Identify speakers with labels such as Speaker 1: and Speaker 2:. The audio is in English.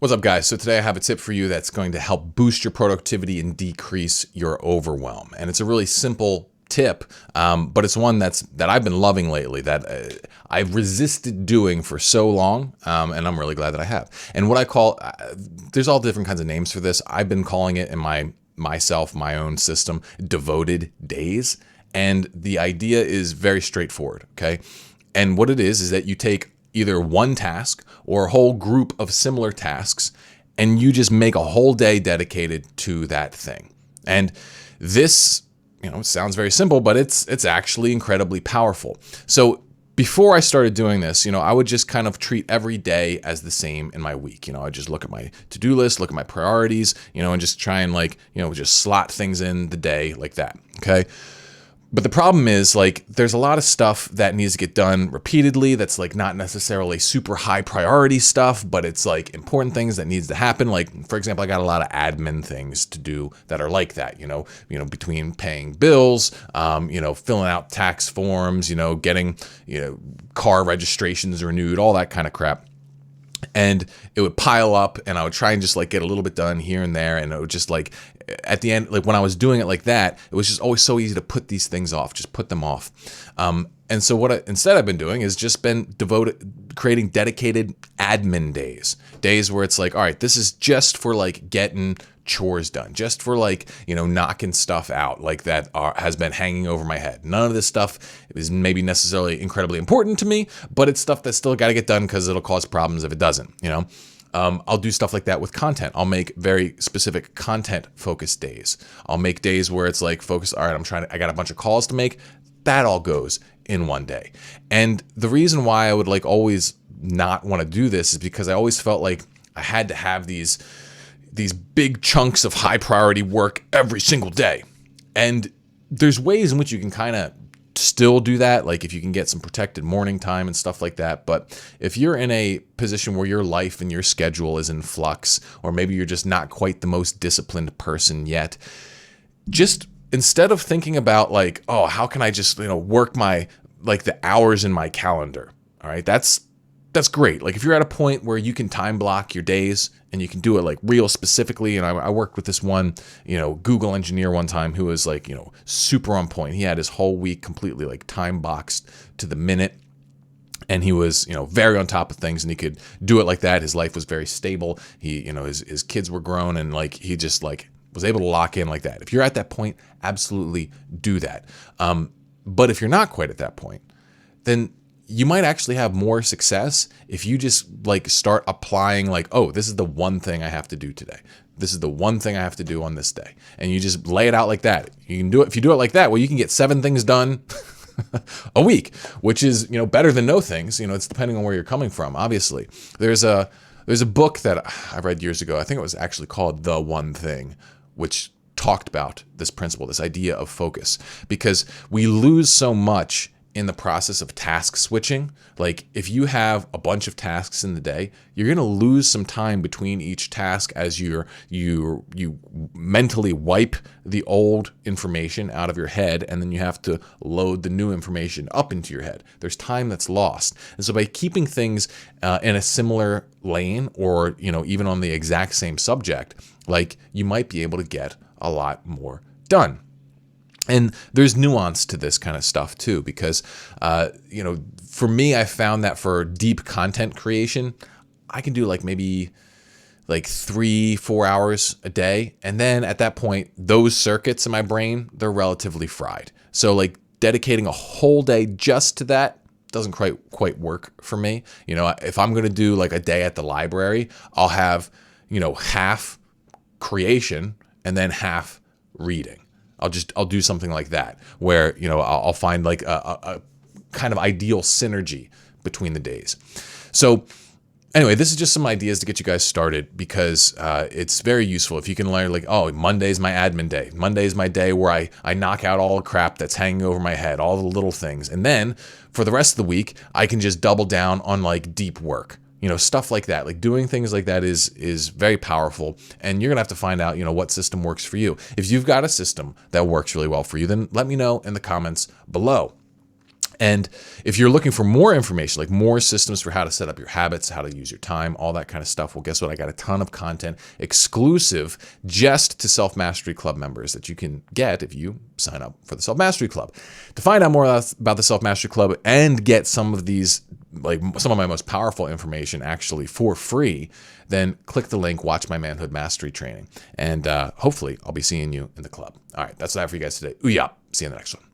Speaker 1: What's up, guys? So today I have a tip for you that's going to help boost your productivity and decrease your overwhelm. And it's a really simple tip, but it's one that I've been loving lately, that I've resisted doing for so long, and I'm really glad that I have. And what I call, there's all different kinds of names for this. I've been calling it in my own system, devoted days. And the idea is very straightforward, okay? And what it is that you take either one task or a whole group of similar tasks, and you just make a whole day dedicated to that thing. And this, it sounds very simple, but it's actually incredibly powerful. So before I started doing this, I would just kind of treat every day as the same in my week. I'd just look at my to-do list, look at my priorities, and just try and just slot things in the day like that, okay? But the problem is, there's a lot of stuff that needs to get done repeatedly that's not necessarily super high priority stuff, but it's important things that needs to happen. For example, I got a lot of admin things to do that are like that, between paying bills, filling out tax forms, getting, car registrations renewed, all that kind of crap. And it would pile up, and I would try and just get a little bit done here and there. And it would just at the end, when I was doing it like that, it was just always so easy to put these things off, just put them off. And so what instead I've been doing is just been creating dedicated admin days where it's all right, this is just for getting chores done, just for knocking stuff out that has been hanging over my head. None of this stuff is maybe necessarily incredibly important to me, but it's stuff that's still got to get done because it'll cause problems if it doesn't, I'll do stuff like that with content. I'll make very specific content focused days. I'll make days where it's focus. All right, I got a bunch of calls to make. That all goes in one day. And the reason why I would always not want to do this is because I always felt like I had to have these big chunks of high priority work every single day. And there's ways in which you can kind of still do that, if you can get some protected morning time and stuff like that. But if you're in a position where your life and your schedule is in flux, or maybe you're just not quite the most disciplined person yet, just instead of thinking about oh, how can I just work my the hours in my calendar, all right, that's great. If you're at a point where you can time block your days and you can do it real specifically. And I worked with this one, Google engineer one time who was super on point. He had his whole week completely time boxed to the minute. And he was, very on top of things, and he could do it like that. His life was very stable. He, his kids were grown, and he just was able to lock in like that. If you're at that point, absolutely do that. But if you're not quite at that point, then you might actually have more success if you just start applying oh, this is the one thing I have to do today. This is the one thing I have to do on this day. And you just lay it out like that. You can do it. If you do it like that, well, you can get 7 things done a week, which is, better than no things. It's depending on where you're coming from. Obviously, there's a book that I read years ago. I think it was actually called The One Thing, which talked about this principle, this idea of focus, because we lose so much in the process of task switching. If you have a bunch of tasks in the day, you're going to lose some time between each task as you mentally wipe the old information out of your head, and then you have to load the new information up into your head. There's time that's lost. And so by keeping things in a similar lane, or even on the exact same subject, you might be able to get a lot more done. And there's nuance to this kind of stuff too, because, for me, I found that for deep content creation, I can do maybe 3-4 hours a day. And then at that point, those circuits in my brain, they're relatively fried. So dedicating a whole day just to that doesn't quite work for me. If I'm going to do a day at the library, I'll have, half creation and then half reading. I'll do something like that where, I'll find a kind of ideal synergy between the days. So anyway, this is just some ideas to get you guys started, because it's very useful if you can learn oh, Monday's my admin day. Monday's my day where I knock out all the crap that's hanging over my head, all the little things. And then for the rest of the week, I can just double down on deep work. Stuff like that. Doing things like that is very powerful, and you're gonna have to find out, what system works for you. If you've got a system that works really well for you, then let me know in the comments below. And if you're looking for more information, like more systems for how to set up your habits, how to use your time, all that kind of stuff, well, guess what? I got a ton of content exclusive just to Self Mastery Club members that you can get if you sign up for the Self Mastery Club. To find out more about the Self Mastery Club and get some of these, like some of my most powerful information actually for free, then click the link, watch my Manhood Mastery training. And hopefully I'll be seeing you in the club. All right, that's what I have for you guys today. Ooh, yeah. See you in the next one.